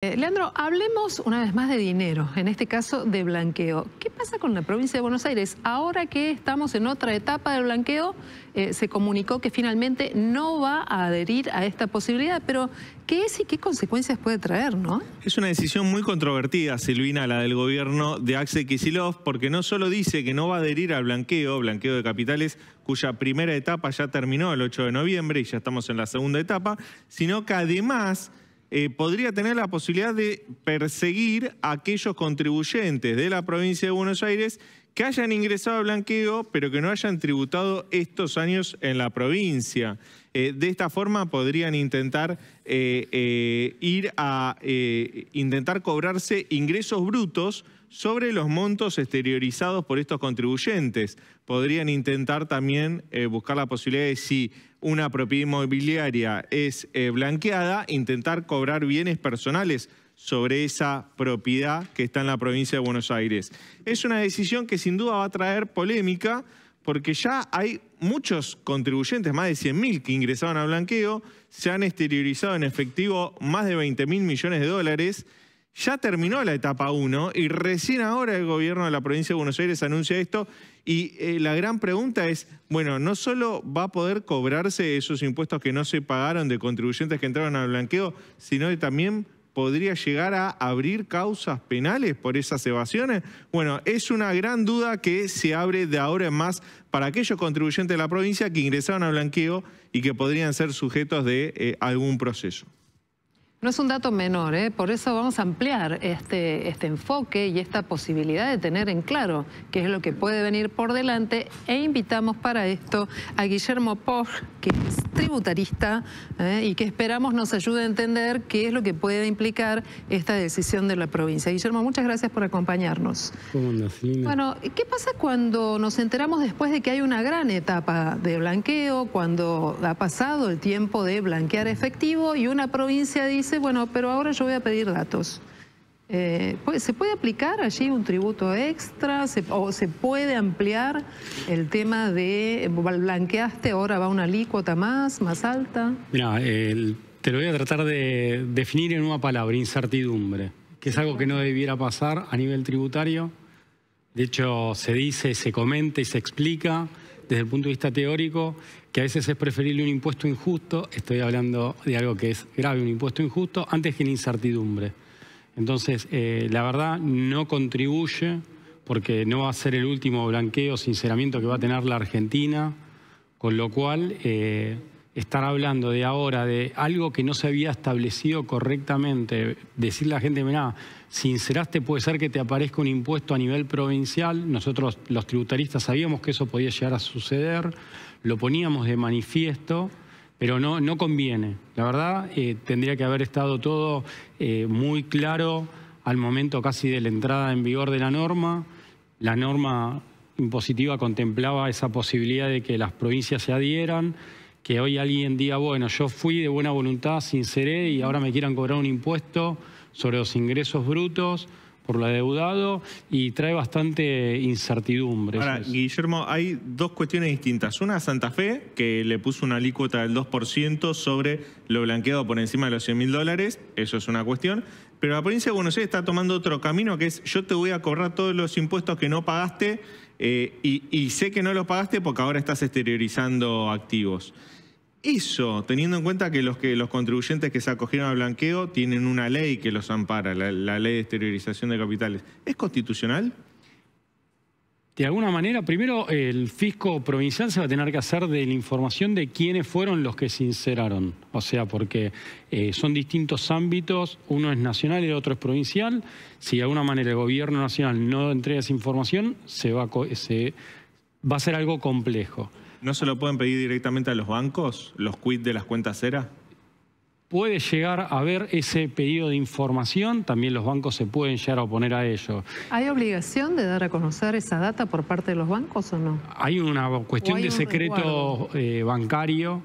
Leandro, hablemos una vez más de dinero, en este caso de blanqueo. ¿Qué pasa con la provincia de Buenos Aires? Ahora que estamos en otra etapa del blanqueo, se comunicó que finalmente no va a adherir a esta posibilidad, pero ¿qué es y qué consecuencias puede traer, no? Es una decisión muy controvertida, Silvina, la del gobierno de Axel Kicillof, porque no solo dice que no va a adherir al blanqueo de capitales, cuya primera etapa ya terminó el 8 de noviembre y ya estamos en la segunda etapa, sino que además podría tener la posibilidad de perseguir a aquellos contribuyentes de la provincia de Buenos Aires que hayan ingresado al blanqueo, pero que no hayan tributado estos años en la provincia. De esta forma podrían intentar intentar cobrarse ingresos brutos sobre los montos exteriorizados por estos contribuyentes. Podrían intentar también buscar la posibilidad de, si una propiedad inmobiliaria es blanqueada, intentar cobrar bienes personales sobre esa propiedad que está en la provincia de Buenos Aires. Es una decisión que sin duda va a traer polémica, porque ya hay muchos contribuyentes, más de 100.000 que ingresaron al blanqueo, se han exteriorizado en efectivo más de 20.000 millones de dólares. Ya terminó la etapa 1 y recién ahora el gobierno de la provincia de Buenos Aires anuncia esto. Y la gran pregunta es, bueno, no solo va a poder cobrarse esos impuestos que no se pagaron de contribuyentes que entraron al blanqueo, sino que también podría llegar a abrir causas penales por esas evasiones. Bueno, es una gran duda que se abre de ahora en más para aquellos contribuyentes de la provincia que ingresaron al blanqueo y que podrían ser sujetos de algún proceso. No es un dato menor, por eso vamos a ampliar este enfoque y esta posibilidad de tener en claro qué es lo que puede venir por delante, e invitamos para esto a Guillermo Poch, que es tributarista y que esperamos nos ayude a entender qué es lo que puede implicar esta decisión de la provincia. Guillermo, muchas gracias por acompañarnos. ¿Cómo andas, Silvina? Bueno, ¿qué pasa cuando nos enteramos después de que hay una gran etapa de blanqueo, cuando ha pasado el tiempo de blanquear efectivo y una provincia dice, bueno, pero ahora yo voy a pedir datos? ¿Se puede aplicar allí un tributo extra o se puede ampliar el tema de blanqueaste, ahora va una alícuota más alta? Mira, te lo voy a tratar de definir en una palabra: incertidumbre, que es algo que no debiera pasar a nivel tributario. De hecho, se dice, se comenta y se explica desde el punto de vista teórico que a veces es preferible un impuesto injusto, estoy hablando de algo que es grave, un impuesto injusto, antes que la incertidumbre. Entonces, la verdad no contribuye, porque no va a ser el último blanqueo, sinceramiento, que va a tener la Argentina, con lo cual estar hablando de ahora de algo que no se había establecido correctamente, decirle a la gente, mirá, sinceraste, puede ser que te aparezca un impuesto a nivel provincial. Nosotros los tributaristas sabíamos que eso podía llegar a suceder, lo poníamos de manifiesto, pero no conviene. La verdad, tendría que haber estado todo muy claro al momento casi de la entrada en vigor de la norma. La norma impositiva contemplaba esa posibilidad de que las provincias se adhieran, que hoy alguien diga, bueno, yo fui de buena voluntad, sinceré, y ahora me quieran cobrar un impuesto sobre los ingresos brutos por lo adeudado, y trae bastante incertidumbre. Ahora, Guillermo, hay dos cuestiones distintas. Una, Santa Fe, que le puso una alícuota del 2% sobre lo blanqueado por encima de los 100.000 dólares, eso es una cuestión. Pero la provincia de Buenos Aires está tomando otro camino, que es, yo te voy a cobrar todos los impuestos que no pagaste, y sé que no los pagaste porque ahora estás exteriorizando activos. Eso, teniendo en cuenta que los contribuyentes que se acogieron al blanqueo tienen una ley que los ampara, la ley de exteriorización de capitales, ¿es constitucional? De alguna manera, primero el fisco provincial se va a tener que hacer de la información de quiénes fueron los que sinceraron. O sea, porque son distintos ámbitos, uno es nacional y el otro es provincial. Si de alguna manera el gobierno nacional no entrega esa información, va a ser algo complejo. ¿No se lo pueden pedir directamente a los bancos, los quit de las cuentas cera? Puede llegar a haber ese pedido de información, también los bancos se pueden llegar a oponer a ello. ¿Hay obligación de dar a conocer esa data por parte de los bancos o no? Hay una cuestión de secreto bancario,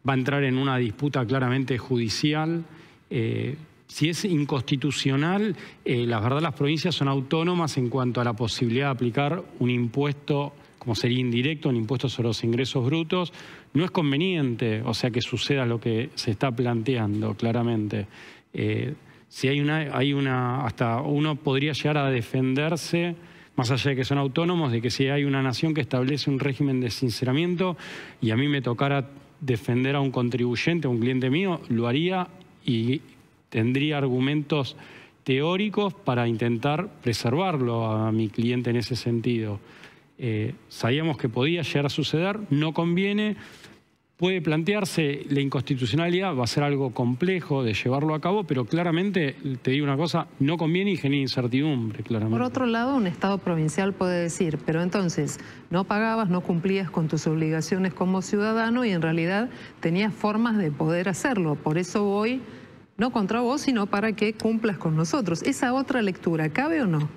va a entrar en una disputa claramente judicial. Si es inconstitucional, la verdad las provincias son autónomas en cuanto a la posibilidad de aplicar un impuesto, como sería indirecto, un impuesto sobre los ingresos brutos. No es conveniente, o sea, que suceda lo que se está planteando claramente. si hasta uno podría llegar a defenderse, más allá de que son autónomos, de que si hay una nación que establece un régimen de sinceramiento y a mí me tocara defender a un contribuyente, a un cliente mío, lo haría y tendría argumentos teóricos para intentar preservarlo a mi cliente en ese sentido. Sabíamos que podía llegar a suceder, no conviene. Puede plantearse la inconstitucionalidad, va a ser algo complejo de llevarlo a cabo, pero claramente, te digo una cosa, no conviene y genera incertidumbre, claramente. Por otro lado, un Estado provincial puede decir, pero entonces no pagabas, no cumplías con tus obligaciones como ciudadano y en realidad tenías formas de poder hacerlo. Por eso voy, no contra vos, sino para que cumplas con nosotros. ¿Esa otra lectura cabe o no?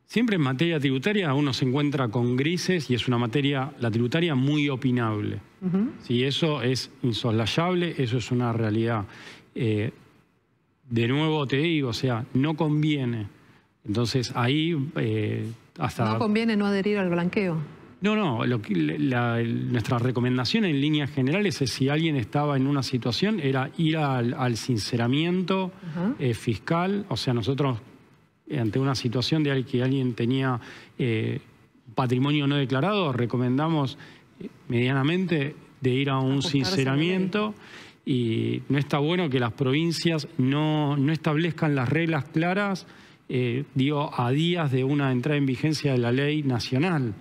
Siempre en materia tributaria uno se encuentra con grises y es una materia, la tributaria, muy opinable. Si eso es insoslayable, eso es una realidad. De nuevo te digo, o sea, no conviene. Entonces ahí hasta... ¿No conviene no adherir al blanqueo? No, nuestra recomendación en líneas generales es si alguien estaba en una situación, era ir al sinceramiento fiscal. O sea, nosotros ante una situación de que alguien tenía patrimonio no declarado, recomendamos medianamente de ir a un sinceramiento, y no está bueno que las provincias no establezcan las reglas claras, a días de una entrada en vigencia de la ley nacional.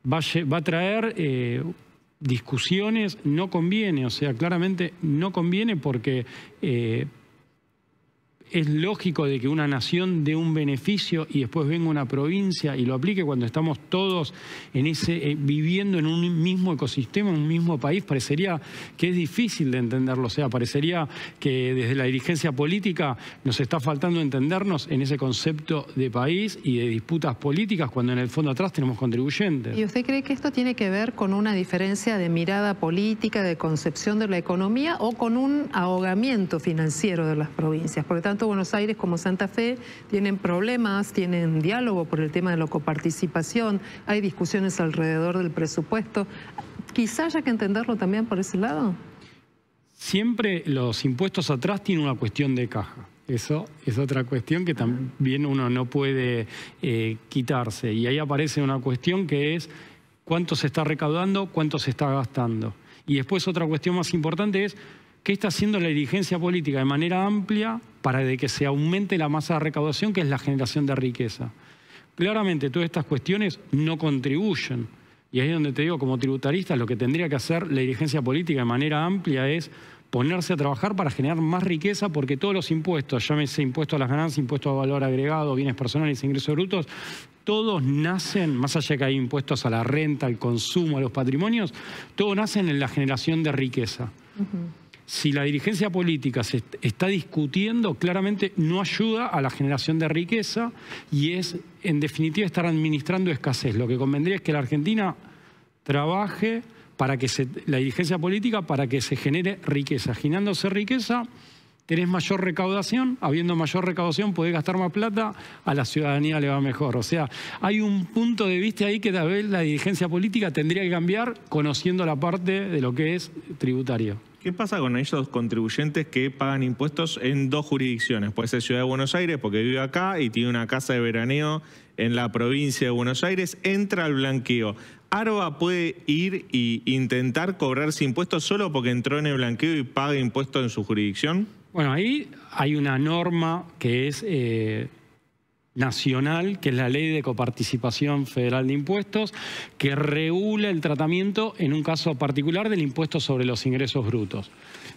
Va a traer discusiones, no conviene, o sea, claramente no conviene porque... es lógico de que una nación dé un beneficio y después venga una provincia y lo aplique cuando estamos todos en viviendo en un mismo ecosistema, en un mismo país. Parecería que es difícil de entenderlo. O sea, parecería que desde la dirigencia política nos está faltando entendernos en ese concepto de país y de disputas políticas cuando en el fondo atrás tenemos contribuyentes. ¿Y usted cree que esto tiene que ver con una diferencia de mirada política, de concepción de la economía o con un ahogamiento financiero de las provincias? Porque tanto Buenos Aires como Santa Fe tienen problemas, tienen diálogo por el tema de la coparticipación, hay discusiones alrededor del presupuesto. Quizá haya que entenderlo también por ese lado. Siempre los impuestos atrás tienen una cuestión de caja. Eso es otra cuestión que también uno no puede quitarse. Y ahí aparece una cuestión que es cuánto se está recaudando, cuánto se está gastando. Y después otra cuestión más importante es ¿qué está haciendo la dirigencia política de manera amplia para de que se aumente la masa de recaudación, que es la generación de riqueza? Claramente todas estas cuestiones no contribuyen. Y ahí es donde te digo, como tributarista, lo que tendría que hacer la dirigencia política de manera amplia es ponerse a trabajar para generar más riqueza, porque todos los impuestos, llámese impuesto a las ganancias, impuesto a valor agregado, bienes personales, ingresos brutos, todos nacen, más allá de que hay impuestos a la renta, al consumo, a los patrimonios, todos nacen en la generación de riqueza. Si la dirigencia política se está discutiendo, claramente no ayuda a la generación de riqueza y es, en definitiva, estar administrando escasez. Lo que convendría es que la Argentina trabaje para que la dirigencia política para que se genere riqueza. Generándose riqueza, tenés mayor recaudación, habiendo mayor recaudación podés gastar más plata, a la ciudadanía le va mejor. O sea, hay un punto de vista ahí que tal vez la dirigencia política tendría que cambiar conociendo la parte de lo que es tributario. ¿Qué pasa con esos contribuyentes que pagan impuestos en dos jurisdicciones? Puede ser Ciudad de Buenos Aires porque vive acá y tiene una casa de veraneo en la provincia de Buenos Aires, entra al blanqueo. ¿ARBA puede ir e intentar cobrarse impuestos solo porque entró en el blanqueo y paga impuestos en su jurisdicción? Bueno, ahí hay una norma que es nacional, que es la Ley de Coparticipación Federal de Impuestos, que regula el tratamiento en un caso particular del impuesto sobre los ingresos brutos.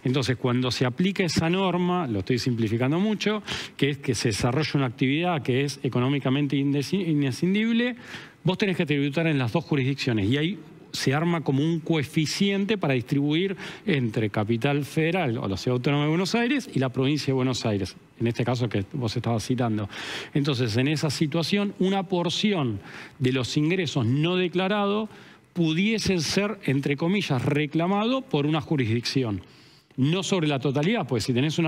Entonces, cuando se aplica esa norma, lo estoy simplificando mucho, que es que se desarrolla una actividad que es económicamente inescindible, vos tenés que tributar en las dos jurisdicciones y ahí se arma como un coeficiente para distribuir entre Capital Federal o la Ciudad Autónoma de Buenos Aires y la provincia de Buenos Aires, en este caso que vos estabas citando. Entonces, en esa situación, una porción de los ingresos no declarados pudiesen ser, entre comillas, reclamado por una jurisdicción. No sobre la totalidad, pues si tenés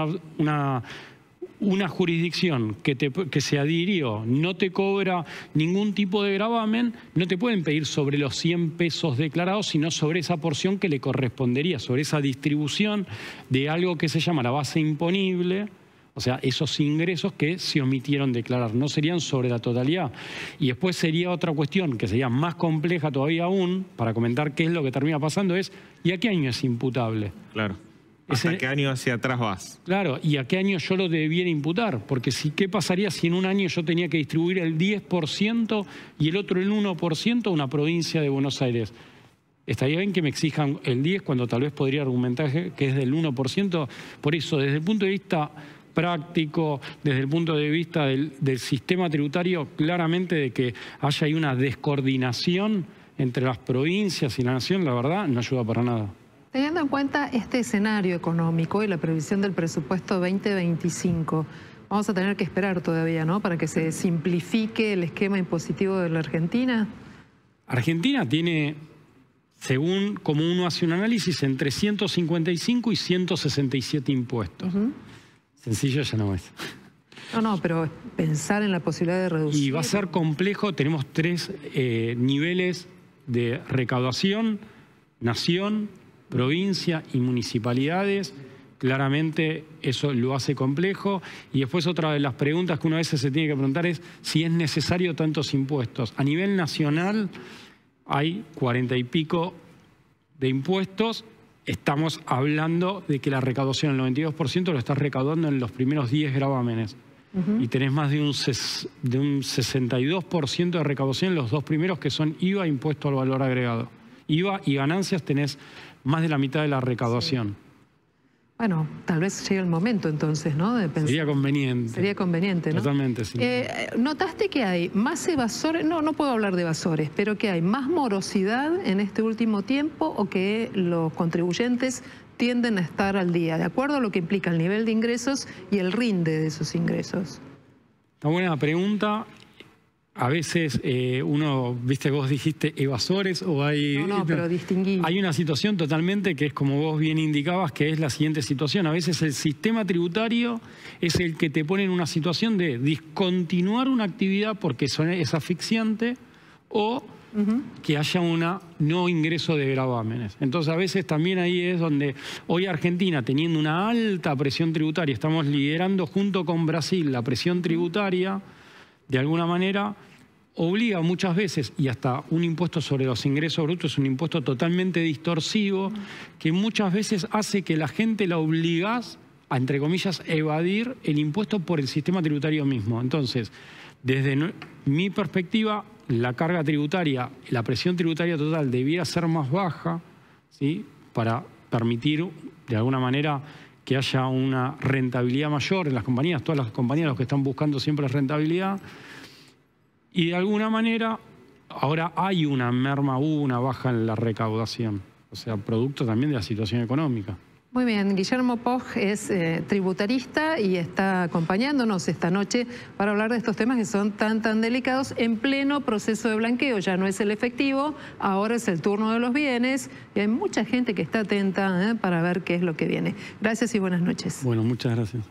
una jurisdicción que se adhirió no te cobra ningún tipo de gravamen, no te pueden pedir sobre los 100 pesos declarados, sino sobre esa porción que le correspondería, sobre esa distribución de algo que se llama la base imponible, o sea, esos ingresos que se omitieron declarar, no serían sobre la totalidad. Y después sería otra cuestión que sería más compleja todavía aún, para comentar qué es lo que termina pasando, es ¿y a qué año es imputable? Claro. ¿Hasta qué año hacia atrás vas? Claro, ¿y a qué año yo lo debiera imputar? Porque ¿qué pasaría si en un año yo tenía que distribuir el 10% y el otro el 1% a una provincia de Buenos Aires? ¿Estaría bien que me exijan el 10% cuando tal vez podría argumentar que es del 1%? Por eso, desde el punto de vista práctico, desde el punto de vista del sistema tributario, claramente de que haya ahí una descoordinación entre las provincias y la nación, la verdad, no ayuda para nada. Teniendo en cuenta este escenario económico y la previsión del presupuesto 2025, vamos a tener que esperar todavía, ¿no?, para que se simplifique el esquema impositivo de la Argentina. Argentina tiene, según como uno hace un análisis, entre 155 y 167 impuestos. Sencillo ya no es. No, pero pensar en la posibilidad de reducir. Y va a ser complejo, tenemos 3 niveles de recaudación: nación, provincia y municipalidades. Claramente eso lo hace complejo. Y después otra de las preguntas que uno a veces se tiene que preguntar es si es necesario tantos impuestos. A nivel nacional hay 40 y pico de impuestos. Estamos hablando de que la recaudación, el 92%, lo estás recaudando en los primeros 10 gravámenes. Y tenés más de un 62% de recaudación en los 2 primeros, que son IVA e impuesto al valor agregado. IVA y ganancias tenés más de la mitad de la recaudación. Sí. Bueno, tal vez llegue el momento entonces, ¿no?, de pensar. Sería conveniente. Sería conveniente, ¿no? Totalmente, sí. ¿Notaste que hay más evasores? No puedo hablar de evasores, pero que hay más morosidad en este último tiempo, o que los contribuyentes tienden a estar al día, de acuerdo a lo que implica el nivel de ingresos y el rinde de esos ingresos? Una buena pregunta. A veces uno, viste, vos dijiste evasores o hay... No, pero distinguí. Hay una situación totalmente que es como vos bien indicabas, que es la siguiente situación. A veces el sistema tributario es el que te pone en una situación de discontinuar una actividad porque es asfixiante, o que haya un no ingreso de gravámenes. Entonces a veces también ahí es donde hoy Argentina, teniendo una alta presión tributaria, estamos liderando junto con Brasil la presión tributaria, de alguna manera obliga muchas veces, y hasta un impuesto sobre los ingresos brutos es un impuesto totalmente distorsivo, que muchas veces hace que la gente la obligás a, entre comillas, evadir el impuesto por el sistema tributario mismo. Entonces, desde mi perspectiva, la carga tributaria, la presión tributaria total debiera ser más baja, ¿sí?, para permitir, de alguna manera, que haya una rentabilidad mayor en las compañías. Todas las compañías lo que están buscando siempre es rentabilidad. Y de alguna manera, ahora hay una merma, hubo una baja en la recaudación. O sea, producto también de la situación económica. Muy bien, Guillermo Poch es tributarista y está acompañándonos esta noche para hablar de estos temas que son tan delicados en pleno proceso de blanqueo. Ya no es el efectivo, ahora es el turno de los bienes, y hay mucha gente que está atenta para ver qué es lo que viene. Gracias y buenas noches. Bueno, muchas gracias.